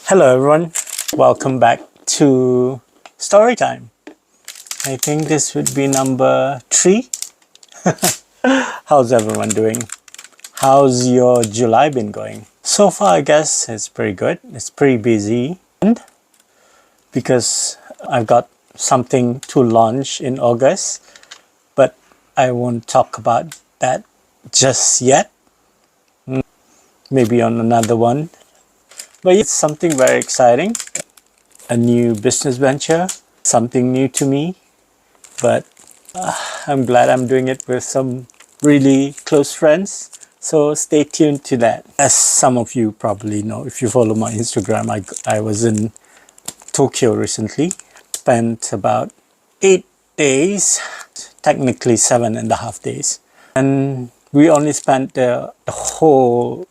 Hello everyone, welcome back to story time. I think this would be number 3. How's everyone doing? How's your July been going? So far I guess it's pretty good. It's pretty busy and because I've got something to launch in August, but I won't talk about that just yet. Maybe on another one. But it's something very exciting. A new business venture, something new to me, but I'm glad I'm doing it with some really close friends. So stay tuned to that. As some of you probably know, if you follow my Instagram, I was in Tokyo recently. Spent about 8 days, technically 7.5 days. And we only spent the whole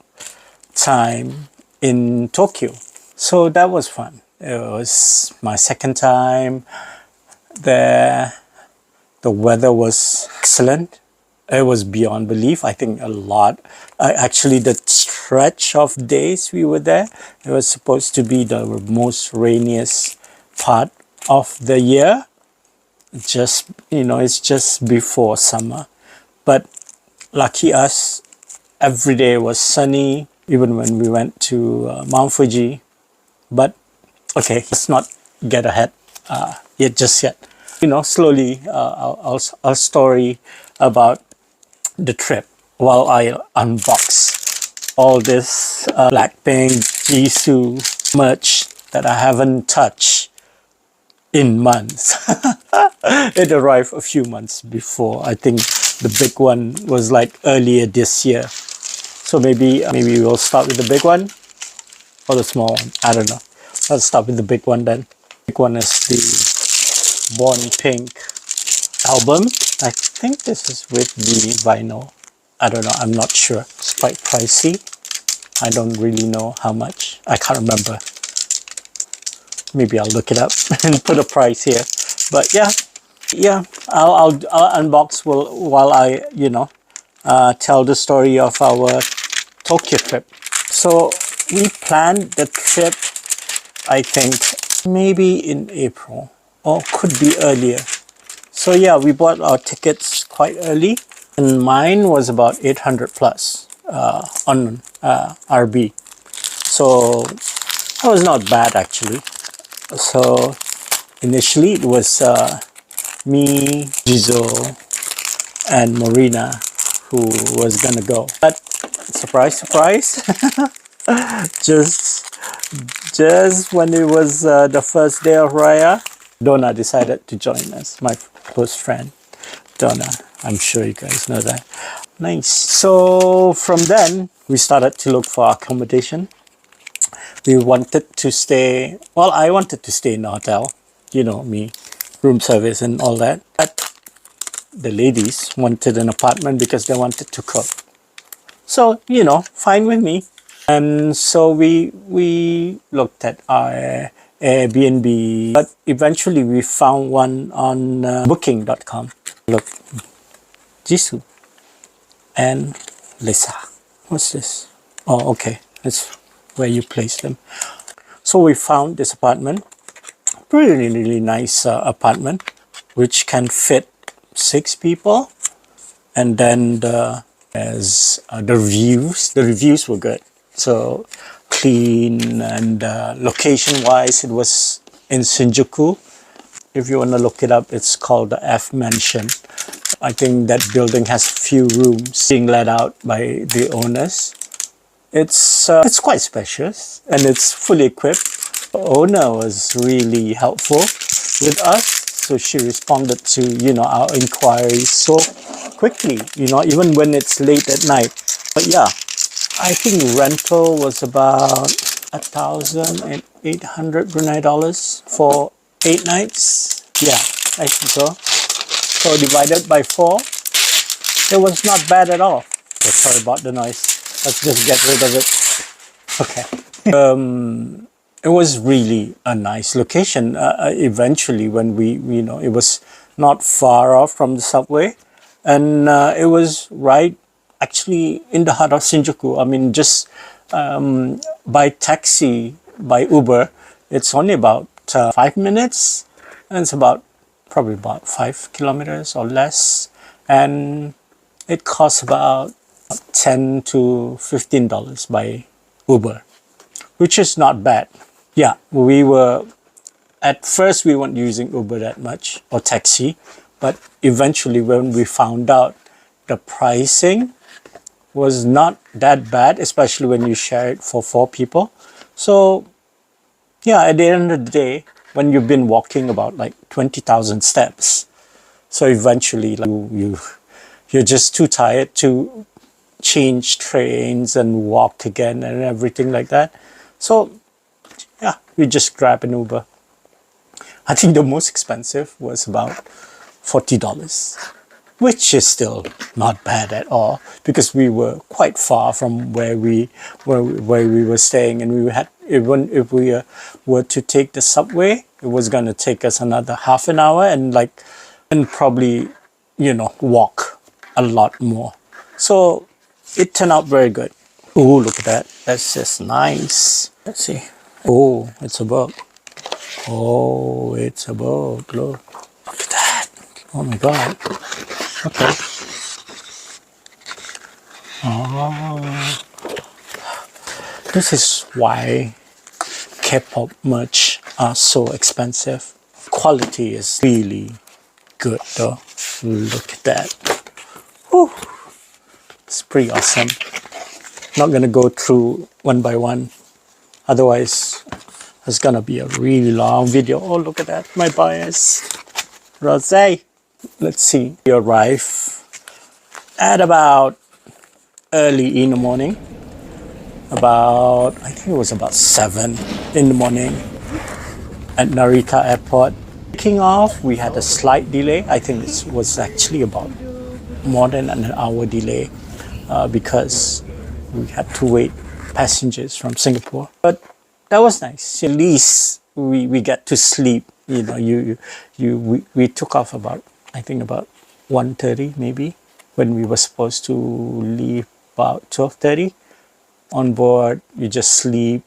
time in Tokyo. So that was fun. It was my second time there. The weather was excellent. It was beyond belief. I think a lot. Actually, the stretch of days we were there, it was supposed to be the most rainiest part of the year. Just, it's just before summer. But lucky us, every day was sunny, even when we went to Mount Fuji. But okay, let's not get ahead just yet. Slowly I'll story about the trip while I unbox all this Blackpink Jisoo merch that I haven't touched in months. It arrived a few months before. I think the big one was like earlier this year. So maybe we'll start with the big one or the small one. I don't know. Let's start with the big one then. The big one is the Born Pink album. I think this is with the vinyl. I don't know. I'm not sure. It's quite pricey. I don't really know how much. I can't remember. Maybe I'll look it up and put a price here. But yeah. I'll unbox while I tell the story of our Tokyo trip. So we planned the trip, I think, maybe in April or could be earlier. So yeah, we bought our tickets quite early and mine was about 800 plus on RB. So that was not bad actually. So initially it was me, Jizo, and Marina who was gonna go. But surprise, just when it was the first day of Raya, Donna decided to join us, my close friend Donna. I'm sure you guys know that. Nice. So from then we started to look for accommodation. We wanted to stay, well, I wanted to stay in a hotel, me, room service and all that. But the ladies wanted an apartment because they wanted to cook. So, fine with me. And so we looked at our Airbnb, but eventually we found one on booking.com. Look, Jisoo and Lisa. What's this? Oh, okay. That's where you place them. So we found this apartment. Really, really nice apartment, which can fit 6 people. And then as the reviews were good. So clean and location wise, it was in Shinjuku. If you want to look it up, it's called the F Mansion. I think that building has few rooms being let out by the owners. It's quite spacious and it's fully equipped. The owner was really helpful with us. So she responded to, our inquiries so quickly, even when it's late at night. But yeah, I think rental was about 1,800 Brunei dollars for 8 nights. Yeah, I think so. So divided by 4, it was not bad at all. Oh, sorry about the noise. Let's just get rid of it. Okay. It was really a nice location. Eventually, when it was not far off from the subway, and it was right actually in the heart of Shinjuku. I mean, just by taxi by Uber, it's only about 5 minutes, and it's probably about 5 kilometers or less, and it costs about $10 to $15 by Uber, which is not bad. Yeah, at first we weren't using Uber that much or taxi, but eventually when we found out the pricing was not that bad, especially when you share it for 4 people. So yeah, at the end of the day, when you've been walking about like 20,000 steps, so eventually like, you're just too tired to change trains and walk again and everything like that. So yeah, we just grab an Uber. I think the most expensive was about $40, which is still not bad at all, because we were quite far from where we were staying, and we had, even if we were to take the subway, it was gonna take us another half an hour, and probably walk a lot more. So it turned out very good. Oh, look at that! That's just nice. Let's see. Oh, it's a bug. Oh, it's a bug. Look at that. Oh my God. Okay. Oh, this is why K-pop merch are so expensive. Quality is really good though. Look at that. Whew. It's pretty awesome. Not gonna go through one by one, otherwise it's gonna be a really long video. Oh, look at that, my bias. Rosé. Let's see. We arrive at about early in the morning. I think it was about 7 in the morning at Narita Airport. Taking off, we had a slight delay. I think it was actually about more than an hour delay because we had to wait passengers from Singapore. But that was nice. At least we get to sleep. We took off about 1:30 maybe, when we were supposed to leave about 12:30. On board, you just sleep,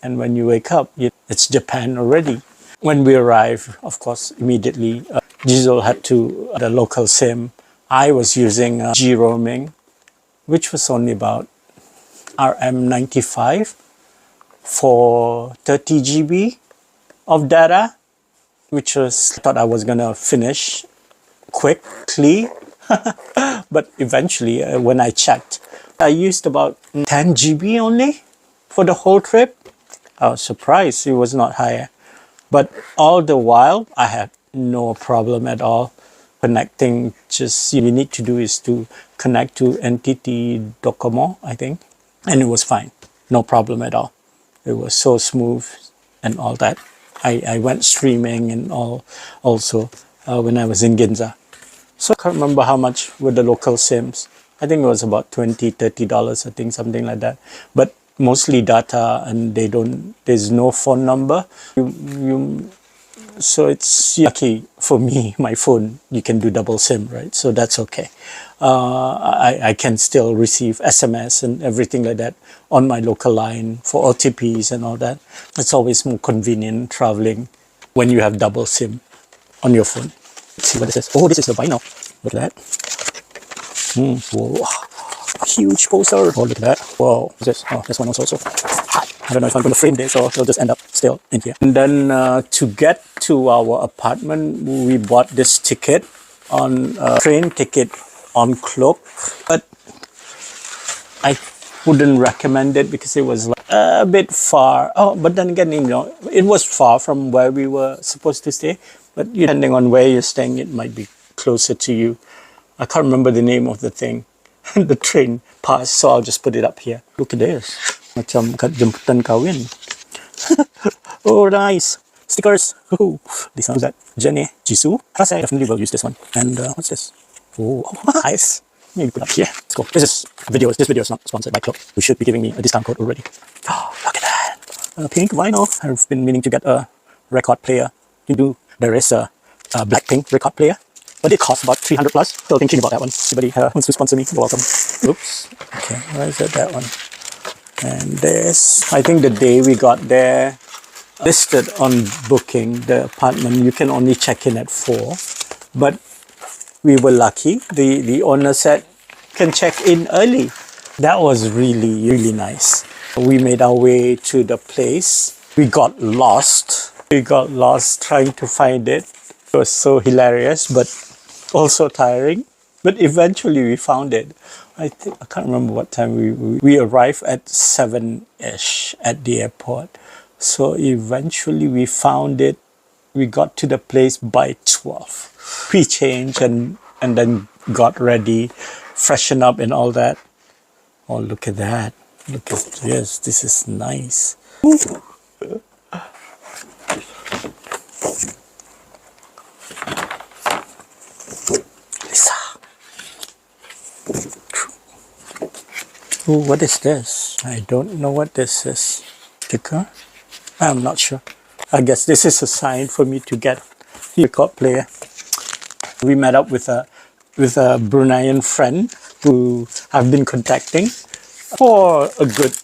and when you wake up, it's Japan already. When we arrived, of course, immediately Ginza had the local SIM. I was using G roaming, which was only about RM95 for 30 GB of data, which I thought I was gonna finish quickly. But eventually, when I checked, I used about 10 GB only for the whole trip. I was surprised it was not higher. But all the while, I had no problem at all connecting. Just you need to do is to connect to NTT Docomo, I think, and it was fine. No problem at all. It was so smooth and all that. I went streaming and all also when I was in Ginza. So I can't remember how much were the local SIMs. I think it was about $20-$30, I think, something like that. But mostly data, and there's no phone number. So it's lucky for me, my phone, you can do double SIM, right? So that's okay. I can still receive SMS and everything like that on my local line for OTPs and all that. It's always more convenient traveling when you have double SIM on your phone. Let's see what this is. Oh, this is the vinyl. Look at that. Whoa. A huge poster. Oh, look at that. Whoa. What's this? Oh, this one was also hot. I don't know if I'm going to frame this, or it'll just end up still in here. And then to get to our apartment, we bought this ticket train ticket on Cloak. But I wouldn't recommend it because it was like a bit far. Oh, but then again, it was far from where we were supposed to stay. But depending on where you're staying, it might be closer to you. I can't remember the name of the thing. The train passed, so I'll just put it up here. Look at this. Macam kat jemputan kahwin. Oh, nice. Stickers. Oh, this one's that. Jenny Jisoo. I definitely will use this one. And what's this? Oh, nice. Maybe put it up here. Let's go. This video is not sponsored by Cloak. You should be giving me a discount code already. Oh, look at that. Pink vinyl. I've been meaning to get a record player. There is a Blackpink record player, but it costs about 300 plus. Still thinking about that one. Anybody wants to sponsor me, you're welcome. Oops. Okay, where is it? That one. And this, I think the day we got there, listed on booking the apartment. You can only check in at 4, but we were lucky. The owner said can check in early. That was really, really nice. We made our way to the place. We got lost. We got lost trying to find it. It was so hilarious, but also tiring. But eventually we found it. I can't remember what time we arrived at 7-ish at the airport. So eventually we found it. We got to the place by 12. We changed and then got ready, freshen up and all that. Oh, look at that. Look at this. This is nice. Lisa. Oh, what is this? I don't know what this is. Sticker? I'm not sure. I guess this is a sign for me to get the record player. We met up with a Bruneian friend who I've been contacting for a good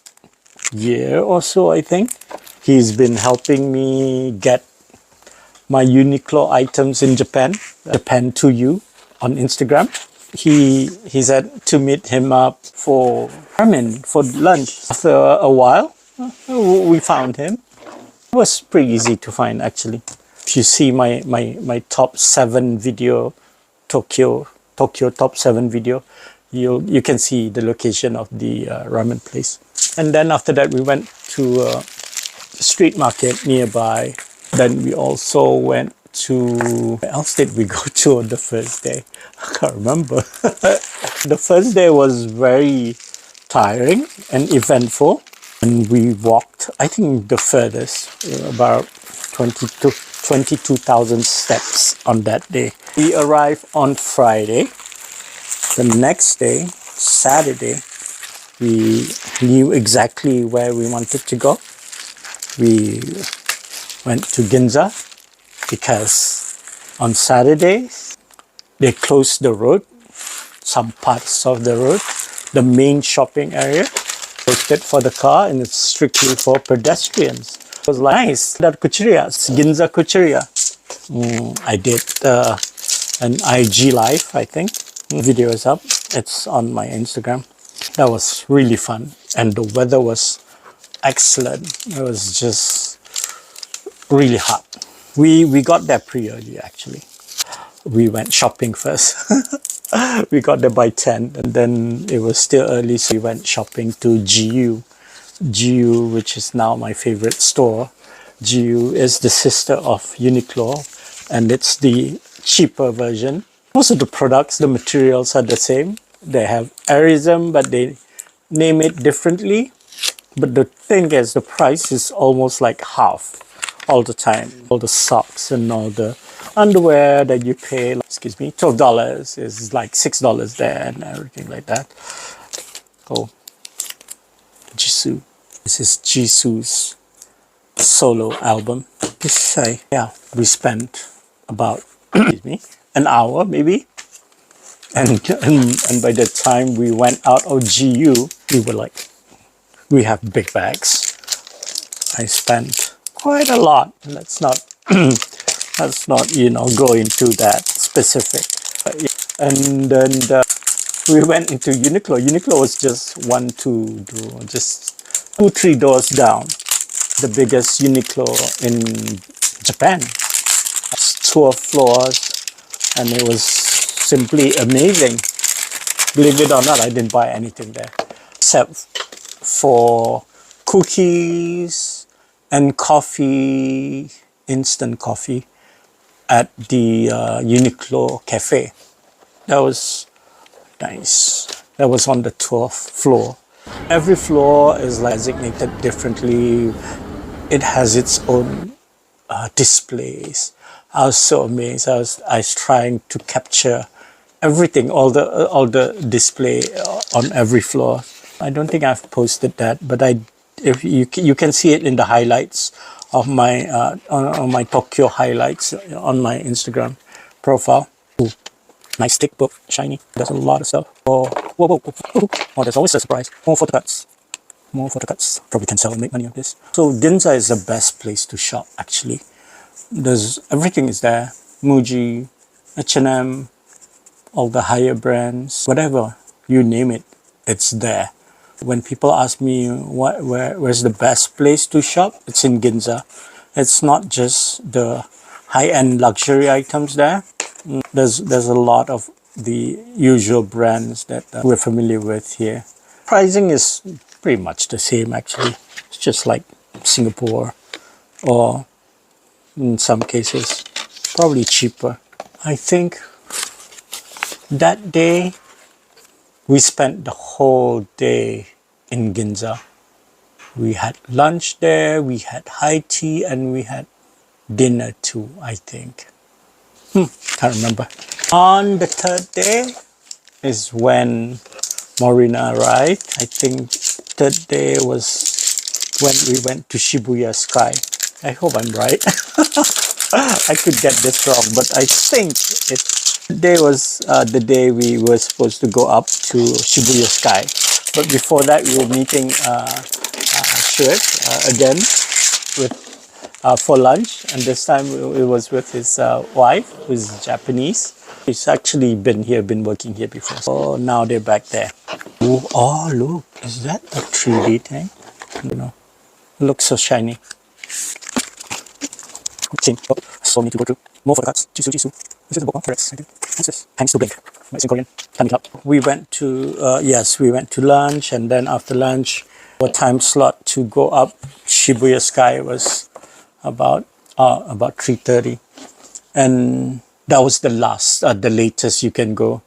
year or so, I think. He's been helping me get my Uniqlo items in Japan to you on Instagram. He said to meet him up for ramen, for lunch. After a while, we found him. It was pretty easy to find, actually. If you see my top 7 video, Tokyo top 7 video, you can see the location of the ramen place. And then after that, we went to a street market nearby. Then we also went to, where else did we go to on the first day? I can't remember. The first day was very tiring and eventful. And we walked, I think the furthest, about 22,000 steps on that day. We arrived on Friday. The next day, Saturday, we knew exactly where we wanted to go. We went to Ginza because on Saturdays, they closed the road, some parts of the road, the main shopping area, closed it for the car and it's strictly for pedestrians. It was like, nice, that Kucheria, Ginza Kucheria. I did an IG live, I think. Video is up, it's on my Instagram. That was really fun and the weather was excellent. It was just really hot. We got there pretty early, actually. We went shopping first. We got there by 10 and then it was still early, so we went shopping to GU, which is now my favorite store. GU is the sister of Uniqlo and it's the cheaper version. Most of the products, the materials are the same. They have Airism, but they name it differently. But the thing is, the price is almost like half all the time. All the socks and all the underwear that you pay, excuse me, $12 is like $6 there and everything like that. Oh, Jisoo. This is Jisoo's solo album. Yeah, we spent about, excuse me, an hour maybe. And by the time we went out of GU, we were like, we have big bags. I spent quite a lot. Let's not go into that specific. And then we went into Uniqlo. Uniqlo was just 2-3 doors down. The biggest Uniqlo in Japan. 12 floors, and it was simply amazing. Believe it or not, I didn't buy anything there except for cookies and coffee, instant coffee at the Uniqlo cafe. That was nice. That was on the 12th floor. Every floor is like designated differently. It has its own displays. I was so amazed. I was trying to capture everything, all the display on every floor. I don't think I've posted that, but if you can see it in the highlights of my on my Tokyo highlights on my Instagram profile. Ooh, nice thick book, shiny. There's a lot of stuff. Oh, whoa. Oh, there's always a surprise. Oh, photo cuts. more photocards. Probably can sell and make money on this. So Ginza is the best place to shop actually. There's everything is there. Muji, H&M, all the higher brands, whatever you name it, it's there. When people ask me where's the best place to shop, it's in Ginza. It's not just the high-end luxury items there. There's a lot of the usual brands that we're familiar with here. Pricing is pretty much the same actually. It's just like Singapore, or in some cases probably cheaper. I think that day we spent the whole day in Ginza. We had lunch there, we had high tea, and we had dinner too, I think. Can't remember. On the third day is when Morina arrived. I think third day was when we went to Shibuya Sky. I hope I'm right. I could get this wrong, but I think today was the day we were supposed to go up to Shibuya Sky. But before that, we were meeting Shuet again with for lunch, and this time it was with his wife, who's Japanese. He's actually been working here before. So now they're back there. Oh, look, is that a 3D thing? You know, it looks so shiny. So need to go through more photocards. Jisoo. This is the book one. Correct. What's this? Thanks to Blink. It's in Korean. Coming up. We went to we went to lunch, and then after lunch, our time slot to go up Shibuya Sky was about 3:30, and that was the latest you can go.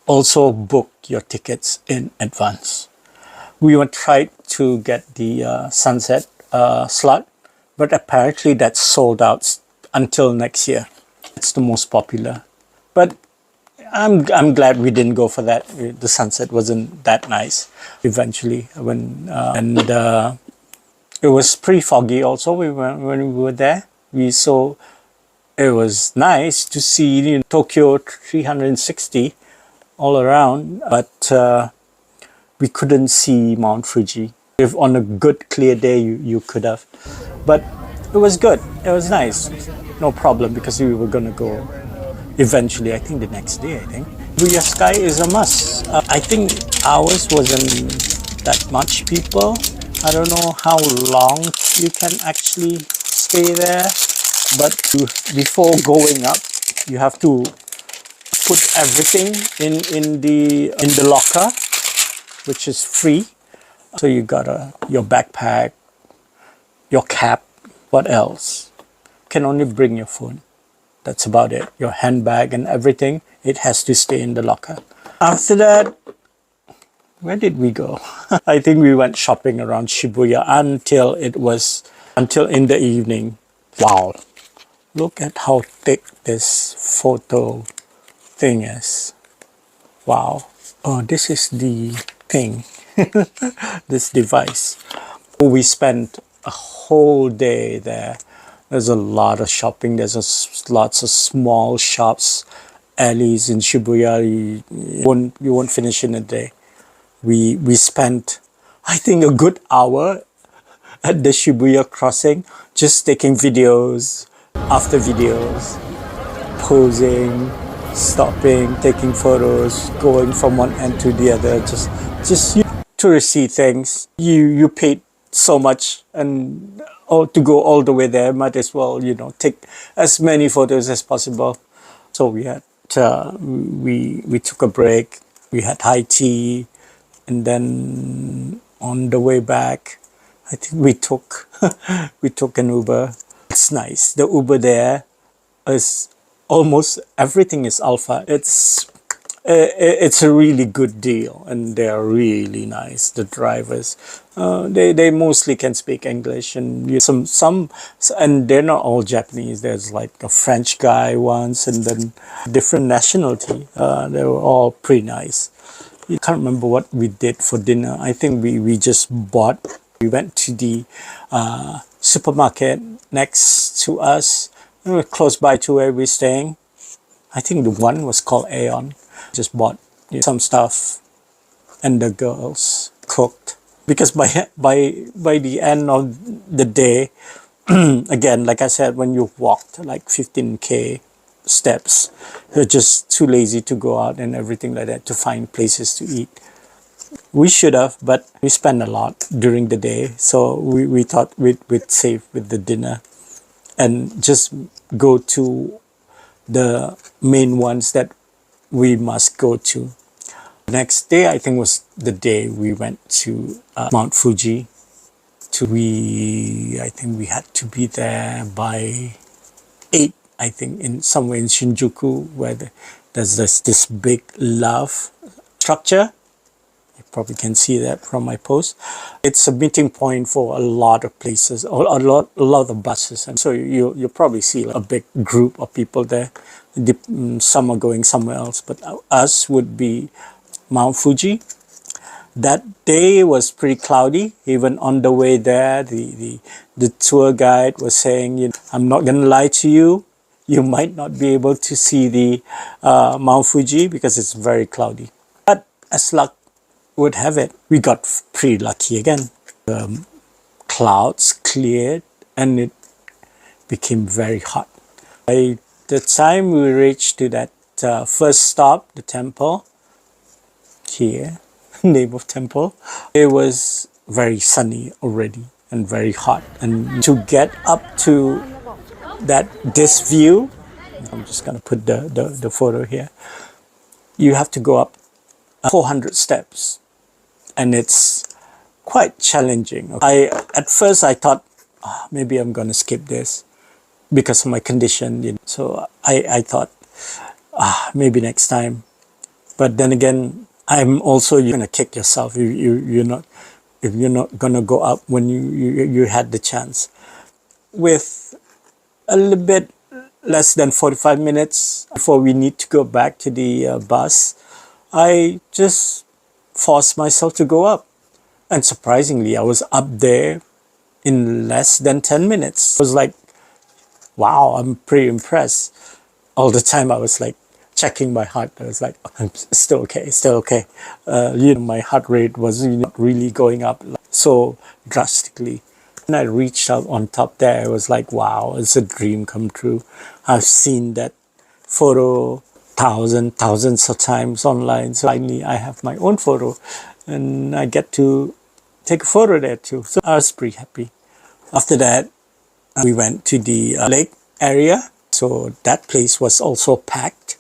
Also book your tickets in advance. We were tried to get the sunset slot, but apparently that's sold out until next year. It's the most popular, but I'm glad we didn't go for that. The sunset wasn't that nice. Eventually, it was pretty foggy. Also, when we were there, we saw it was nice to see Tokyo 360 all around, but we couldn't see Mount Fuji. If on a good clear day you could have, but it was good. It was nice, no problem, because we were gonna go eventually. I think the next day. Shibuya Sky is a must. I think ours wasn't that much people. I don't know how long you can actually stay there, but before going up, you have to put everything in the locker, which is free. So you got your backpack, your cap. What else? Can only bring your phone. That's about it. Your handbag and everything, it has to stay in the locker. After that, where did we go? I think we went shopping around Shibuya until in the evening. Wow. Look at how thick this photo thing is. Wow. Oh, this is the thing. This device. We spent a whole day there. There's a lot of shopping. There's lots of small shops, alleys in Shibuya. You won't finish in a day. We spent, I think, a good hour at the Shibuya crossing, just taking videos after videos, posing, stopping, taking photos, going from one end to the other, just touristy things. You paid so much and to go all the way there, might as well take as many photos as possible. So we had we took a break. We had high tea, and then on the way back, I think we took an Uber. It's nice. The Uber there is almost everything is alpha. It's a really good deal, and they're really nice. The drivers, they mostly can speak English, and some, and they're not all Japanese. There's like a French guy once, and then different nationality. They were all pretty nice. I can't remember what we did for dinner. I think we just bought. We went to the supermarket next to us, close by to where we're staying. I think the one was called Aeon. Just bought some stuff, and the girls cooked. because by the end of the day, again, like I said, when you walked like 15K steps, you're just too lazy to go out and everything like that to find places to eat. We should have, but we spent a lot during the day, so we thought we'd save with the dinner and just go to the main ones that we must go to. Next day, I think, was the day we went to Mount Fuji. I think we had to be there by 8, I think, in somewhere in Shinjuku, where there's this big love structure. You probably can see that from my post. It's a meeting point for a lot of places, a lot of buses, and so you'll probably see like a big group of people there. Some are going somewhere else, but us would be Mount Fuji. That day was pretty cloudy. Even on the way there, the tour guide was saying, you know, I'm not gonna lie to you, you might not be able to see the Mount Fuji because it's very cloudy. But as luck would have it, we got pretty lucky again. Clouds cleared and it became very hot. By the time we reached to that first stop, the temple, here, name of temple, it was very sunny already and very hot. And to get up to this view, I'm just gonna put the photo here, you have to go up 400 steps, and it's quite challenging. At first I thought, maybe I'm gonna skip this because of my condition, you know? So I thought, maybe next time. But then again, I'm also, you're gonna kick yourself if you're not gonna go up when you had the chance. With a little bit less than 45 minutes before we need to go back to the bus, I just forced myself to go up. And surprisingly, I was up there in less than 10 minutes. I was like, wow, I'm pretty impressed. All the time I was like checking my heart. I was like, I'm still okay, still okay. You know, my heart rate was not really going up so drastically. When I reached out on top there, I was like, wow, it's a dream come true. I've seen that photo thousands of times online. So finally, I have my own photo and I get to take a photo there too. So I was pretty happy. After that, we went to the lake area. So that place was also packed.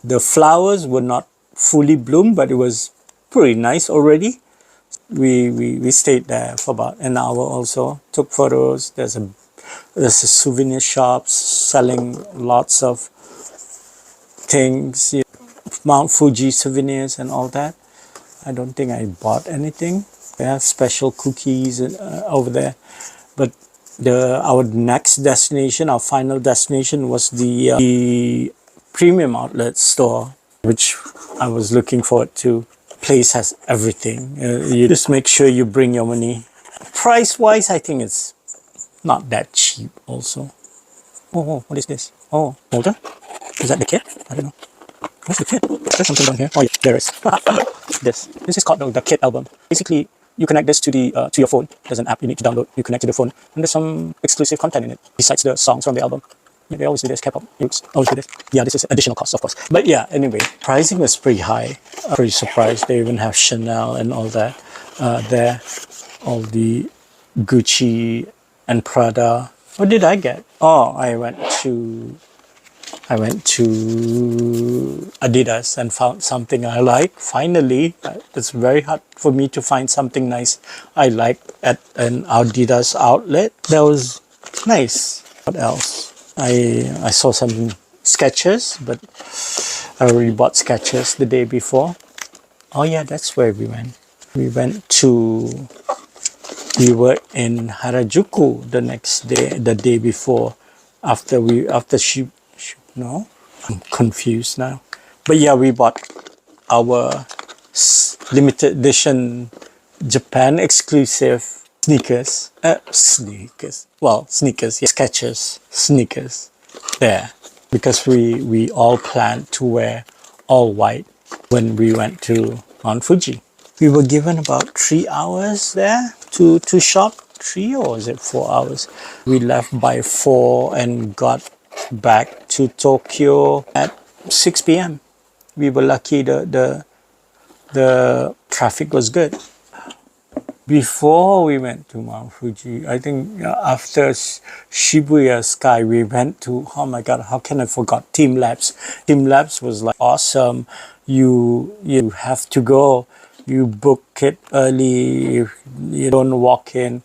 The flowers were not fully bloomed, but it was pretty nice already. We stayed there for about an hour also, took photos. There's a souvenir shops selling lots of things, you know, Mount Fuji souvenirs and all that. I don't think I bought anything. They have special cookies over there. But our next destination, our final destination, was the premium outlet store, which I was looking forward to. Place has everything. You just make sure you bring your money. Price wise, I think it's not that cheap also. Oh, what is this? Oh, holder? Is that the kit? I don't know. Where's the kit? There's something down here. Oh yeah, there is. This is called the kit album. Basically, you connect this to your phone. There's an app you need to download. You connect to the phone, and there's some exclusive content in it besides the songs from the album. They always do this. K-pop groups always do this. Yeah, this is additional cost, of course. But yeah, anyway, pricing was pretty high. I'm pretty surprised. They even have Chanel and all that there. All the Gucci and Prada. What did I get? Oh, I went to Adidas and found something I like. Finally, it's very hard for me to find something nice I like at an Adidas outlet. That was nice. What else? I saw some Skechers, but I already bought Skechers the day before. Oh yeah, that's where we went. We were in Harajuku the next day, the day before, no, I'm confused now. But yeah, we bought our limited edition Japan exclusive sneakers. Well, sneakers, yeah, Skechers sneakers there. Because we all planned to wear all white when we went to Mount Fuji. We were given about 3 hours there to shop. 3 or is it 4 hours? We left by 4 and got back to Tokyo at 6 p.m. We were lucky the traffic was good. Before we went to Mount Fuji, I think after Shibuya Sky, we went to, oh my God, how can I forget TeamLabs? TeamLabs was like awesome. You have to go. You book it early. You don't walk in.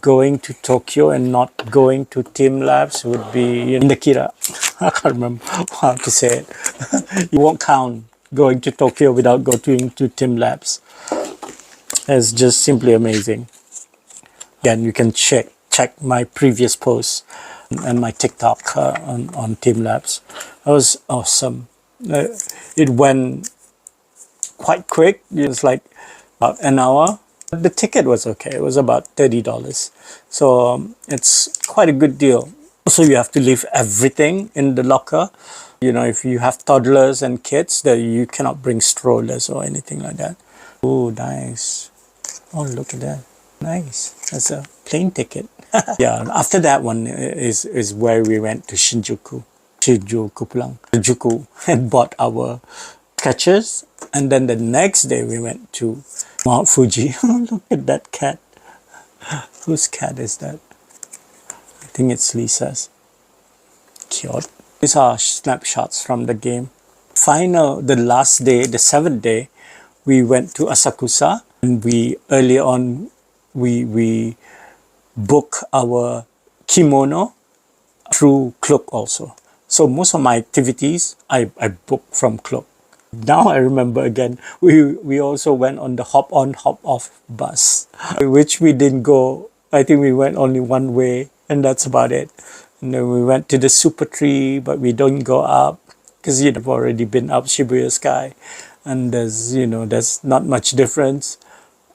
Going to Tokyo and not going to TeamLabs would be in the Kira. I can't remember how to say it. You won't count going to Tokyo without going to TeamLabs. It's just simply amazing. Again, you can check my previous posts and my TikTok on TeamLabs. It was awesome. It went quite quick. It was like about an hour. The ticket was okay. It was about $30. So it's quite a good deal. Also, you have to leave everything in the locker. You know, if you have toddlers and kids, that you cannot bring strollers or anything like that. Oh, nice. Oh, look at that. Nice. That's a plane ticket. Yeah, after that one is where we went to Shinjuku and bought our sketches. And then the next day we went to Mount Fuji. Look at that cat. Whose cat is that? I think it's Lisa's. Cute. These are snapshots from the game. The last day, the 7th day, we went to Asakusa. And we book our kimono through Klook also. So most of my activities I book from Klook. Now I remember again, we also went on the hop on hop off bus, which we didn't go. I think we went only one way, and that's about it. And then we went to the super tree, but we don't go up because you've already been up Shibuya Sky, and there's not much difference.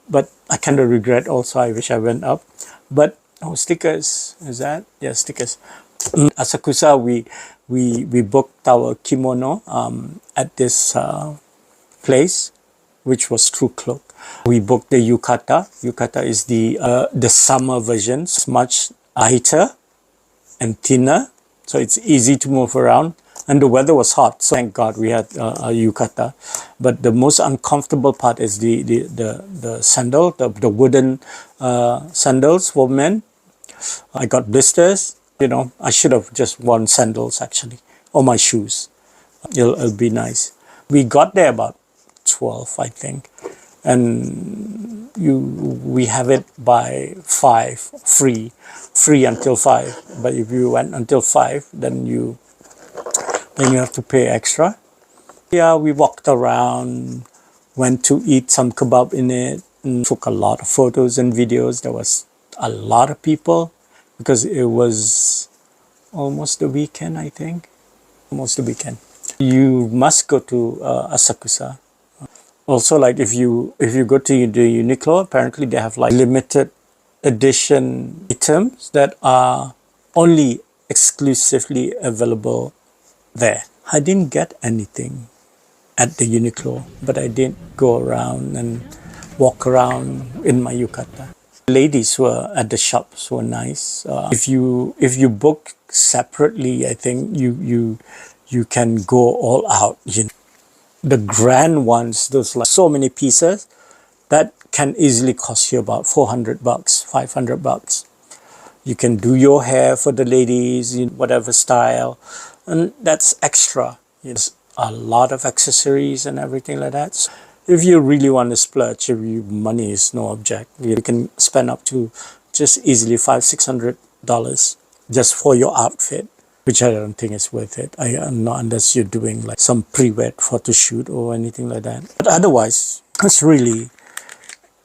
But I kind of regret also. I wish I went up. But stickers. Is that? Yeah, stickers. Asakusa, we booked our kimono at this place, which was through Klook. We booked the yukata. Yukata is the summer version. It's much lighter and thinner, so it's easy to move around. And the weather was hot, so thank God we had a yukata. But the most uncomfortable part is the sandal, the wooden sandals for men. I got blisters. I should have just worn sandals actually, or my shoes. It'll be nice. We got there about 12, I think, and we have it by 5, free until 5. But if you went until 5, then you have to pay extra. Yeah, we walked around, went to eat some kebab in it, and took a lot of photos and videos. There was a lot of people because it was almost the weekend, I think. Almost the weekend. You must go to Asakusa. Also, like if you go to the Uniqlo, apparently they have like limited edition items that are only exclusively available there. I didn't get anything at the Uniqlo, but I did go around and walk around in my yukata. Ladies who were at the shops were nice. If you book separately, I think you can go all out. The grand ones, those like so many pieces, that can easily cost you about $400, $500. You can do your hair for the ladies in whatever style, and that's extra. It's a lot of accessories and everything like that. So if you really want to splurge, money is no object. You can spend up to just easily $500-$600 just for your outfit, which I don't think is worth it. Not unless you're doing like some pre-wed photo shoot or anything like that. But otherwise,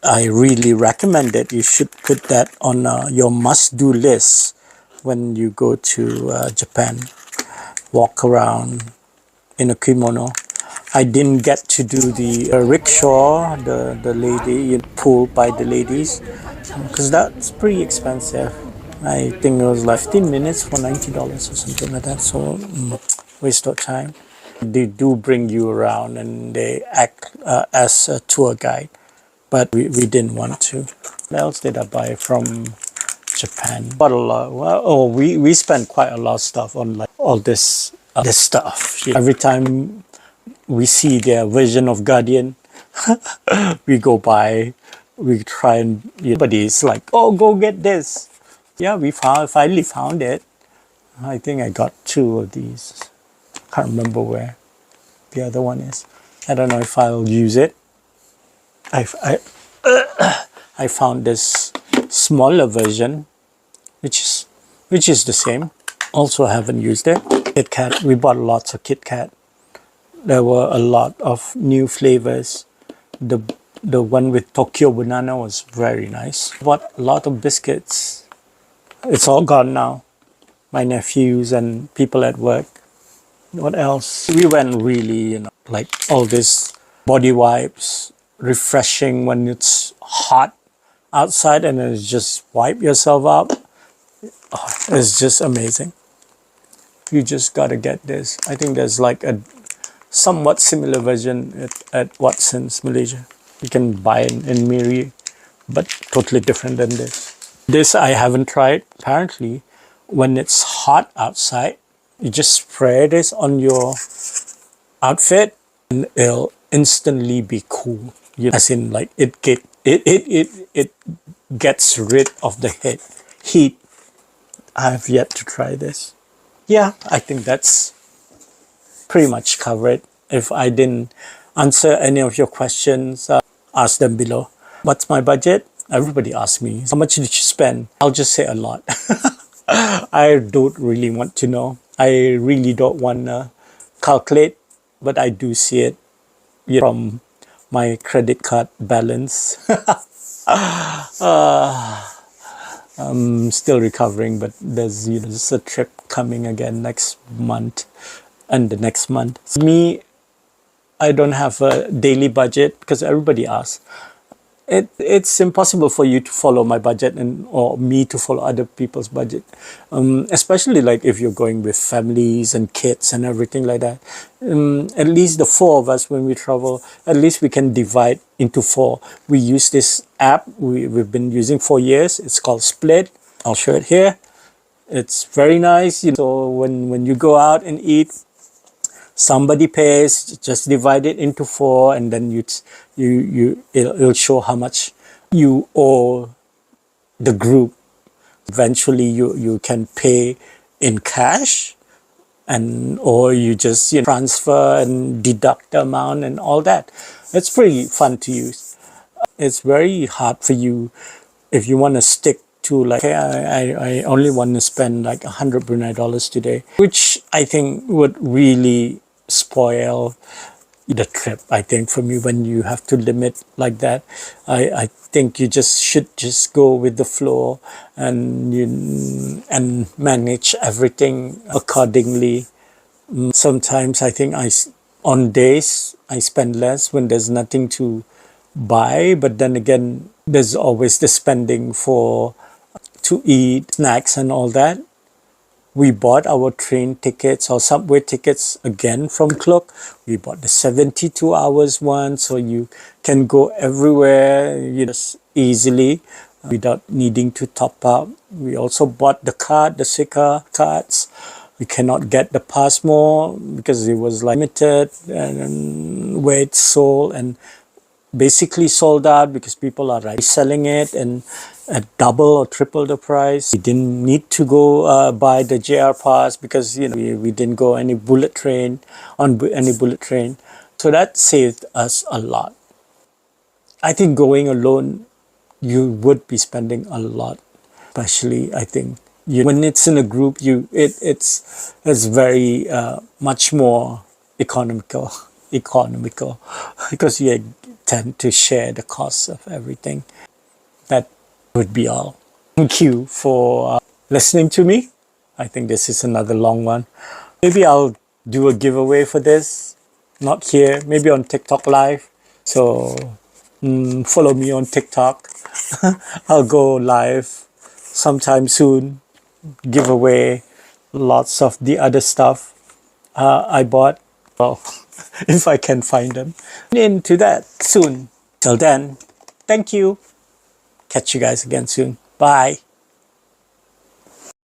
I really recommend it. You should put that on your must-do list when you go to Japan. Walk around in a kimono. I didn't get to do the rickshaw, the lady pulled by the ladies, because that's pretty expensive. I think it was like 15 minutes for $90 or something like that. So waste of time. They do bring you around and they act as a tour guide. but we didn't want to. What else did I buy from Japan? Bought a lot. Well, oh, we spent quite a lot of stuff on like all this stuff. Every time we see their version of Guardian, we go by, we try and everybody's like, oh, go get this. Yeah, we finally found it. I think I got 2 of these. Can't remember where the other one is. I don't know if I'll use it. I found this smaller version, which is the same. Also haven't used it. Kit Kat. We bought lots of Kit Kat. There were a lot of new flavors. The one with Tokyo banana was very nice. Bought a lot of biscuits. It's all gone now. My nephews and people at work. What else? We went really, like all this body wipes, refreshing when it's hot outside, and then just wipe yourself up. Oh, it's just amazing. You just gotta get this. I think there's like a somewhat similar version at Watson's, Malaysia. You can buy in Miri, but totally different than this. This I haven't tried. Apparently, when it's hot outside, you just spray this on your outfit and it'll instantly be cool. As in, like it gets rid of the heat. I have yet to try this. Yeah, I think that's pretty much covered. If I didn't answer any of your questions, ask them below. What's my budget? Everybody asks me, how much did you spend? I'll just say a lot. I don't really want to know. I really don't want to calculate, but I do see it from my credit card balance. I'm still recovering, but there's a trip coming again next month and the next month. Me, I don't have a daily budget because everybody asks. It's impossible for you to follow my budget or me to follow other people's budget, especially like if you're going with families and kids and everything like that. At least the 4 of us, when we travel, at least we can divide into 4. We use this app we've been using for years. It's called Split. I'll show it here. It's very nice. So when you go out and eat, somebody pays, just divide it into 4, and then it'll show how much you owe the group. Eventually you can pay in cash, or you just transfer and deduct the amount and all that. It's pretty fun to use. It's very hard for you if you want to stick to like, hey, I only want to spend like 100 Brunei dollars today, which I think would really spoil the trip. I think for me, when you have to limit like that, I think you should just go with the flow and manage everything accordingly. Sometimes I think on days I spend less when there's nothing to buy, but then again there's always the spending to eat snacks and all that. We bought our train tickets or subway tickets again from Klook. We bought the 72 hours one, so you can go everywhere easily without needing to top up. We also bought the Sika cards. We cannot get the Passmore because it was limited and where it's sold, and basically sold out because people are selling it and at double or triple the price. We didn't need to go buy the JR pass because we didn't go on any bullet train. So that saved us a lot. I think going alone, you would be spending a lot, especially I think when it's in a group, it's very much more economical because you tend to share the costs of everything. That would be all. Thank you for listening to me. I think this is another long one. Maybe I'll do a giveaway for this. Not here, maybe on TikTok Live. So follow me on TikTok. I'll go live sometime soon. Give away lots of the other stuff I bought. Well, if I can find them. Into that soon. Till then, Thank you. Catch you guys again soon. Bye.